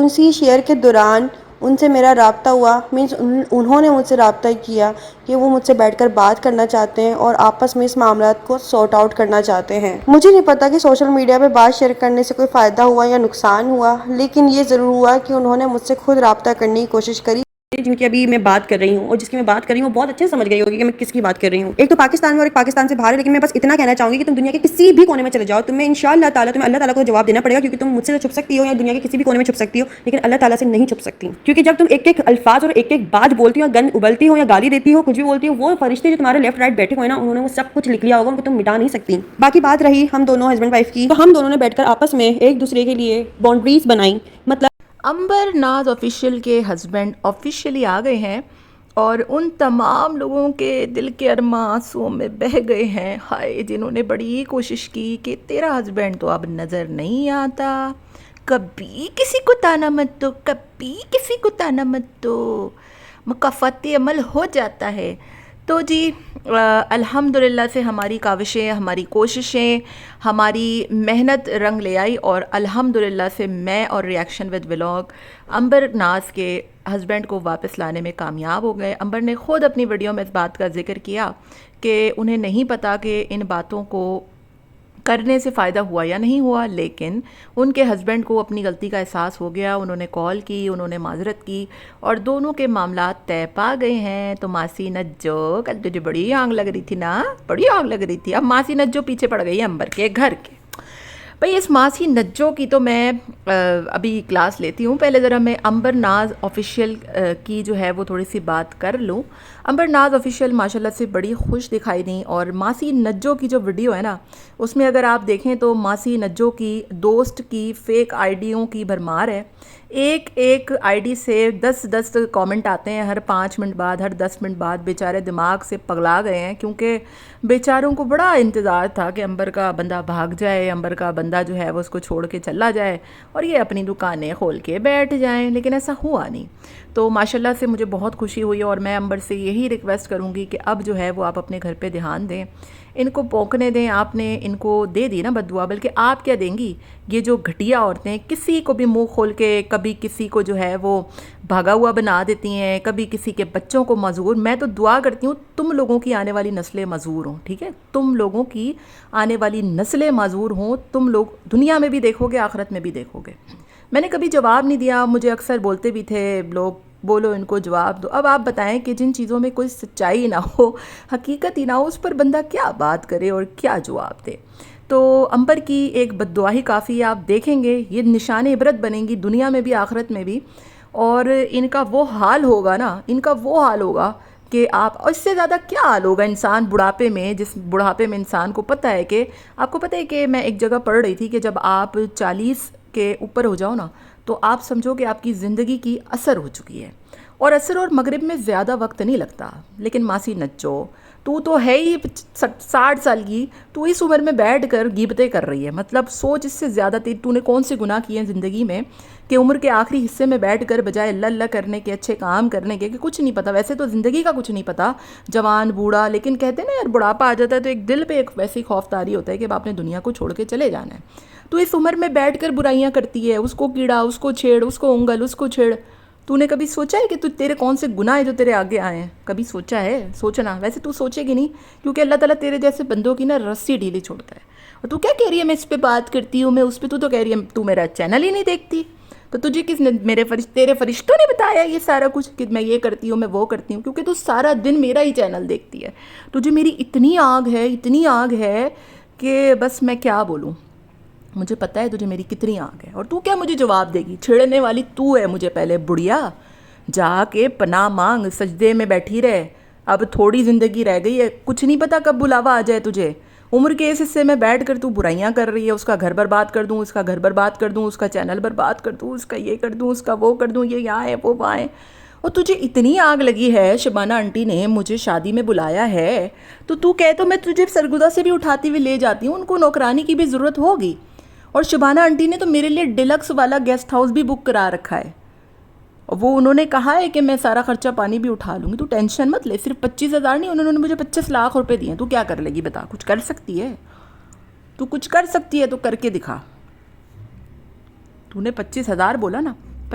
اسی شیئر کے دوران ان سے میرا رابطہ ہوا، مینس انہوں نے مجھ سے رابطہ کیا کہ وہ مجھ سے بیٹھ کر بات کرنا چاہتے ہیں اور آپس میں اس معاملات کو سارٹ آؤٹ کرنا چاہتے ہیں۔ مجھے نہیں پتا کہ سوشل میڈیا پہ بات شیئر کرنے سے کوئی فائدہ ہوا یا نقصان ہوا، لیکن یہ ضرور ہوا کہ انہوں نے مجھ سے خود رابطہ کرنے کی کوشش کری۔ جن کی ابھی میں بات کر رہی ہوں اور جس کی میں بات کر رہی ہوں وہ بہت اچھے سے سمجھ گئی ہوگی کہ میں کس کی بات کر رہی ہوں۔ ایک تو پاکستان میں اور ایک پاکستان سے باہر ہے، لیکن میں بس اتنا کہنا چاہوں گی کہ تم دنیا کے کسی بھی کونے میں چلے جاؤ، تمہیں انشاءاللہ تعالیٰ اللہ تعالیٰ کو جواب دینا پڑے گا، کیونکہ تم مجھ سے چھپ سکتی ہو یا دنیا کے کسی بھی کونے میں چھپ سکتی ہو، لیکن اللہ تعالیٰ سے نہیں چھپ سکتی، کیونکہ جب تم ایک ایک الفاظ اور ایک ایک بات بولتی ہو، گن ابلتی ہو یا گالی دیتی ہو، کچھ بھی بولتی ہو، وہ فرشتے جو تمہارے لیفٹ رائٹ بیٹھے ہوئے نا، انہوں نے وہ سب کچھ لکھ لیا ہوگا، ان کو تم مٹا نہیں سکتی۔ باقی بات رہی ہم دونوں ہسبینڈ وائف کی، تو ہم دونوں نے بیٹھ کر آپس میں ایک دوسرے کے لیے باؤنڈریز بنائی، مطلب عنبر ناز آفیشیل کے ہسبینڈ آفیشیلی آ گئے ہیں اور ان تمام لوگوں کے دل کے ارماں آنسوؤں میں بہہ گئے ہیں، ہائے جنہوں نے بڑی کوشش کی کہ تیرا ہسبینڈ تو اب نظر نہیں آتا، کبھی کسی کو تانا مت دو، کبھی کسی کو تانا مت دو، مکافاتی عمل ہو جاتا ہے۔ تو جی الحمدللہ سے ہماری کاوشیں، ہماری کوششیں، ہماری محنت رنگ لے آئی اور الحمدللہ سے میں اور ریاکشن ود ولاگ عنبر ناز کے ہسبینڈ کو واپس لانے میں کامیاب ہو گئے۔ عنبر نے خود اپنی ویڈیو میں اس بات کا ذکر کیا کہ انہیں نہیں پتا کہ ان باتوں کو کرنے سے فائدہ ہوا یا نہیں ہوا، لیکن ان کے ہسبینڈ کو اپنی غلطی کا احساس ہو گیا، انہوں نے کال کی، انہوں نے معذرت کی اور دونوں کے معاملات طے پا گئے ہیں۔ تو ماسی نجو، کل تجھے بڑی آنگ لگ رہی تھی نا، بڑی آنگ لگ رہی تھی، اب ماسی نجو پیچھے پڑ گئی عنبر کے گھر کے۔ بھئی اس ماسی نجو کی تو میں ابھی کلاس لیتی ہوں، پہلے ذرا میں عنبر ناز آفیشیل کی جو ہے وہ تھوڑی سی بات کر لوں۔ عنبر ناز آفیشیل ماشاءاللہ سے بڑی خوش دکھائی دیں، اور ماسی نجو کی جو ویڈیو ہے نا اس میں اگر آپ دیکھیں تو ماسی نجو کی دوست کی فیک آئی ڈیوں کی بھرمار ہے، ایک ایک آئی ڈی سے 10 کامنٹ آتے ہیں ہر 5 منٹ بعد، ہر 10 منٹ بعد، بیچارے دماغ سے پگلا گئے ہیں، کیونکہ بیچاروں کو بڑا انتظار تھا کہ عنبر کا بندہ بھاگ جائے، عنبر کا بندہ جو ہے وہ اس کو چھوڑ کے چلا جائے اور یہ اپنی دکانیں کھول کے بیٹھ جائیں، لیکن ایسا ہوا نہیں۔ تو ماشاءاللہ سے مجھے بہت خوشی ہوئی اور میں عنبر سے یہی ریکویسٹ کروں گی کہ اب جو ہے وہ آپ اپنے گھر پہ دھیان دیں، ان کو پونکنے دیں، آپ نے ان کو دے دی نا بددعا، بلکہ آپ کیا دیں گی، یہ جو گھٹیا عورتیں کسی کو بھی منہ کھول کے کبھی کسی کو جو ہے وہ بھاگا ہوا بنا دیتی ہیں، کبھی کسی کے بچوں کو معذور، میں تو دعا کرتی ہوں تم لوگوں کی آنے والی نسلیں معذور ہوں، ٹھیک ہے، تم لوگوں کی آنے والی نسلیں معذور ہوں، تم لوگ دنیا میں بھی دیکھو گے، آخرت میں بھی دیکھو گے۔ میں نے کبھی جواب نہیں دیا، مجھے اکثر بولتے بھی تھے لوگ بولو ان کو جواب دو۔ اب آپ بتائیں کہ جن چیزوں میں کوئی سچائی نہ ہو، حقیقت ہی نہ ہو، اس پر بندہ کیا بات کرے اور کیا جواب دے۔ تو عنبر کی ایک بد دعا ہی کافی ہے، آپ دیکھیں گے یہ نشان عبرت بنیں گی دنیا میں بھی آخرت میں بھی، اور ان کا وہ حال ہوگا نا، ان کا وہ حال ہوگا کہ آپ، اور اس سے زیادہ کیا حال ہوگا انسان بڑھاپے میں، جس بڑھاپے میں انسان کو پتہ ہے کہ، آپ کو پتہ ہے کہ میں ایک جگہ پڑھ رہی تھی کہ جب آپ 40 کے اوپر ہو جاؤ نا تو آپ سمجھو کہ آپ کی زندگی کی اثر ہو چکی ہے، اور عصر اور مغرب میں زیادہ وقت نہیں لگتا۔ لیکن ماسی نچو، تو ہے ہی 60 سال کی، تو اس عمر میں بیٹھ کر غیبتیں کر رہی ہے، مطلب سوچ اس سے زیادہ تو نے کون سے گناہ کیے ہیں زندگی میں کہ عمر کے آخری حصے میں بیٹھ کر بجائے اللہ اللہ کرنے کے، اچھے کام کرنے کے، کہ کچھ نہیں پتہ، ویسے تو زندگی کا کچھ نہیں پتہ، جوان بوڑھا، لیکن کہتے ہیں نا یار بڑھاپا آ جاتا ہے تو ایک دل پہ ایک ویسی خوف طاری ہوتا ہے کہ آپ نے دنیا کو چھوڑ کے چلے جانا ہے۔ تو اس عمر میں بیٹھ کر برائیاں کرتی ہے، اس کو کیڑا، اس کو چھیڑ، اس کو انگل، اس کو چھیڑ۔ تو نے کبھی سوچا ہے کہ تیرے کون سے گناہ ہیں جو تیرے آگے آئے ہیں؟ کبھی سوچا ہے؟ سوچنا، ویسے تو سوچے گی نہیں، کیونکہ اللہ تعالیٰ تیرے جیسے بندوں کی نا رسی ڈھیلی چھوڑتا ہے۔ اور تو کیا کہہ رہی ہے میں اس پہ بات کرتی ہوں، میں اس پہ، تو کہہ رہی ہے تو میرا چینل ہی نہیں دیکھتی، تو تجھے کس نے، تیرے فرشتوں نے بتایا یہ سارا کچھ کہ میں یہ کرتی ہوں، میں وہ کرتی ہوں؟ کیونکہ تو سارا دن میرا ہی چینل دیکھتی ہے، تجھے میری اتنی آگ ہے کہ بس میں کیا بولوں، مجھے پتہ ہے تجھے میری کتنی آنکھ ہے، اور تو کیا مجھے جواب دے گی؟ چھیڑنے والی تو ہے مجھے پہلے، بڑھیا جا کے پناہ مانگ، سجدے میں بیٹھی رہے، اب تھوڑی زندگی رہ گئی ہے، کچھ نہیں پتا کب بلاوا آ جائے تجھے، عمر کے اس حصے میں بیٹھ کر تو برائیاں کر رہی ہے، اس کا گھر برباد کر دوں، اس کا گھر برباد کر دوں، اس کا چینل برباد کر دوں، اس کا یہ کر دوں، اس کا وہ کر دوں، یہ یہاں ہے وہ وہاں ہے، اور تجھے اتنی آگ لگی ہے، شبانہ آنٹی نے مجھے شادی میں بلایا ہے تو کہے تو میں تجھے سرگودا سے بھی اٹھاتی ہوئی لے جاتی ہوں، ان کو نوکرانی کی بھی ضرورت ہوگی، اور شبانہ آنٹی نے تو میرے لیے ڈیلکس والا گیسٹ ہاؤس بھی بک کرا رکھا ہے، اور وہ انہوں نے کہا ہے کہ میں سارا خرچہ پانی بھی اٹھا لوں گی، تو ٹینشن مت لے، صرف 25,000 نہیں، انہوں نے مجھے 25 لاکھ روپے دیے ہیں، تو کیا کر لے گی بتا؟ کچھ کر سکتی ہے؟ تو کچھ کر سکتی ہے تو کر کے دکھا۔ تو نے 25,000 بولا نا،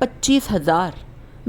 25,000,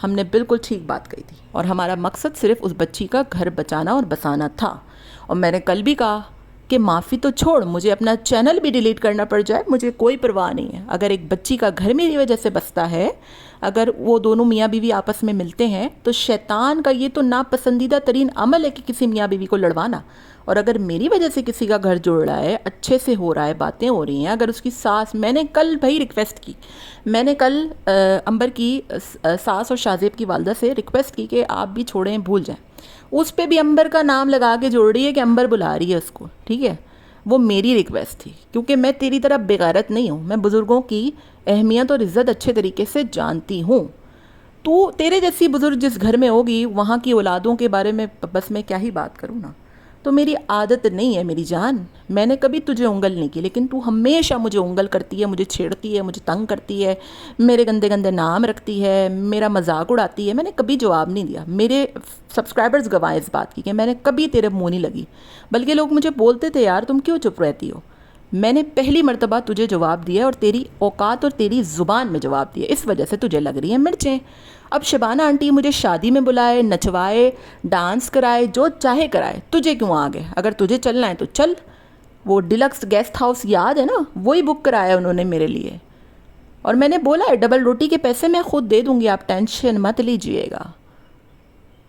ہم نے بالکل ٹھیک بات کہی تھی اور ہمارا مقصد صرف اس بچی کا گھر بچانا اور بسانا تھا. اور میں نے کل بھی کہا کہ معافی تو چھوڑ, مجھے اپنا چینل بھی ڈیلیٹ کرنا پڑ جائے مجھے کوئی پرواہ نہیں ہے. اگر ایک بچی کا گھر میری وجہ سے بستا ہے, اگر وہ دونوں میاں بیوی آپس میں ملتے ہیں, تو شیطان کا یہ تو ناپسندیدہ ترین عمل ہے کہ کسی میاں بیوی کو لڑوانا. اور اگر میری وجہ سے کسی کا گھر جوڑ رہا ہے, اچھے سے ہو رہا ہے, باتیں ہو رہی ہیں, اگر اس کی ساس, میں نے کل بھائی ریکویسٹ کی, میں نے کل امبر کی ساس اور شاہزیب کی والدہ سے ریکویسٹ کی کہ آپ بھی چھوڑیں, بھول جائیں. اس پہ بھی امبر کا نام لگا کے جوڑ رہی ہے کہ امبر بلا رہی ہے اس کو. ٹھیک ہے, وہ میری ریکویسٹ تھی, کیونکہ میں تیری طرح بغیرت نہیں ہوں, میں بزرگوں کی اہمیت اور عزت اچھے طریقے سے جانتی ہوں. تو تیرے جیسی بزرگ جس گھر میں ہوگی وہاں کی اولادوں کے بارے میں بس میں کیا ہی بات کروں نا. تو میری عادت نہیں ہے میری جان, میں نے کبھی تجھے انگل نہیں کی, لیکن تو ہمیشہ مجھے انگل کرتی ہے, مجھے چھیڑتی ہے, مجھے تنگ کرتی ہے, میرے گندے گندے نام رکھتی ہے, میرا مذاق اڑاتی ہے. میں نے کبھی جواب نہیں دیا, میرے سبسکرائبرز گواہ اس بات کی کہ میں نے کبھی تیرے منہ نہیں لگی, بلکہ لوگ مجھے بولتے تھے یار تم کیوں چپ رہتی ہو. میں نے پہلی مرتبہ تجھے جواب دیا اور تیری اوقات اور تیری زبان میں جواب دیا, اس وجہ سے تجھے لگ رہی ہیں مرچیں. اب شبانہ آنٹی مجھے شادی میں بلائے, نچوائے, ڈانس کرائے, جو چاہے کرائے, تجھے کیوں آگے؟ اگر تجھے چلنا ہے تو چل. وہ ڈیلکس گیسٹ ہاؤس یاد ہے نا, وہی بک کرایا انہوں نے میرے لیے, اور میں نے بولا ہے ڈبل روٹی کے پیسے میں خود دے دوں گی, آپ ٹینشن مت لیجئے گا.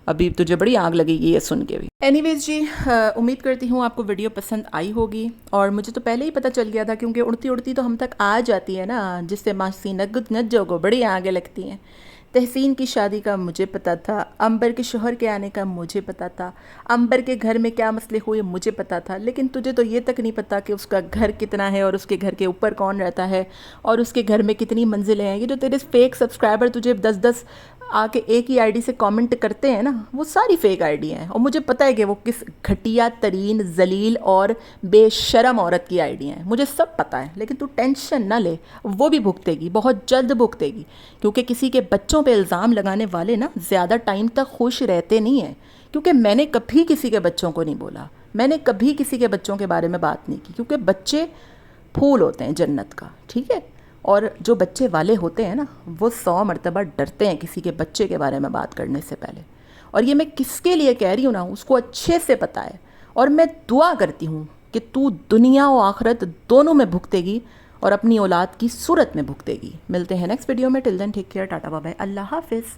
ابھی تجھے بڑی آگ لگے گی یہ سن کے بھی. اینی ویز جی, امید کرتی ہوں آپ کو ویڈیو پسند آئی ہوگی, اور مجھے تو پہلے ہی پتہ چل گیا تھا کیونکہ اڑتی اڑتی تو ہم تک آ جاتی ہے نا, جس سے ماسی نگت نجو کو بڑی آگے لگتی ہیں. تحسین کی شادی کا مجھے پتا تھا, امبر کے شوہر کے آنے کا مجھے پتا تھا, امبر کے گھر میں کیا مسئلے ہوئے مجھے پتا تھا, لیکن تجھے تو یہ تک نہیں پتا کہ اس کا گھر کتنا ہے اور اس کے گھر کے اوپر کون رہتا ہے اور اس کے گھر میں کتنی منزلیں ہیں. یہ جو تیرے فیک سبسکرائبر تجھے 10 آ کے ایک ہی آئی ڈی سے کامنٹ کرتے ہیں نا, وہ ساری فیک آئی ڈی ہیں, اور مجھے پتہ ہے کہ وہ کس گھٹیا ترین ذلیل اور بے شرم عورت کی آئی ڈی ہیں, مجھے سب پتہ ہے. لیکن تو ٹینشن نہ لے, وہ بھی بھگتے گی, بہت جلد بھگتے گی, کیونکہ کسی کے بچوں پہ الزام لگانے والے نا زیادہ ٹائم تک خوش رہتے نہیں ہیں. کیونکہ میں نے کبھی کسی کے بچوں کو نہیں بولا, میں نے کبھی کسی کے بچوں کے بارے میں بات نہیں کی, کیونکہ بچے پھول ہوتے ہیں جنت کا. ٹھیک ہے, اور جو بچے والے ہوتے ہیں نا وہ 100 مرتبہ ڈرتے ہیں کسی کے بچے کے بارے میں بات کرنے سے پہلے. اور یہ میں کس کے لیے کہہ رہی ہوں نا, اس کو اچھے سے پتہ ہے, اور میں دعا کرتی ہوں کہ تو دنیا و آخرت دونوں میں بھگتے گی اور اپنی اولاد کی صورت میں بھگتے گی. ملتے ہیں نیکسٹ ویڈیو میں, till then take care, tata bye bye, اللہ حافظ.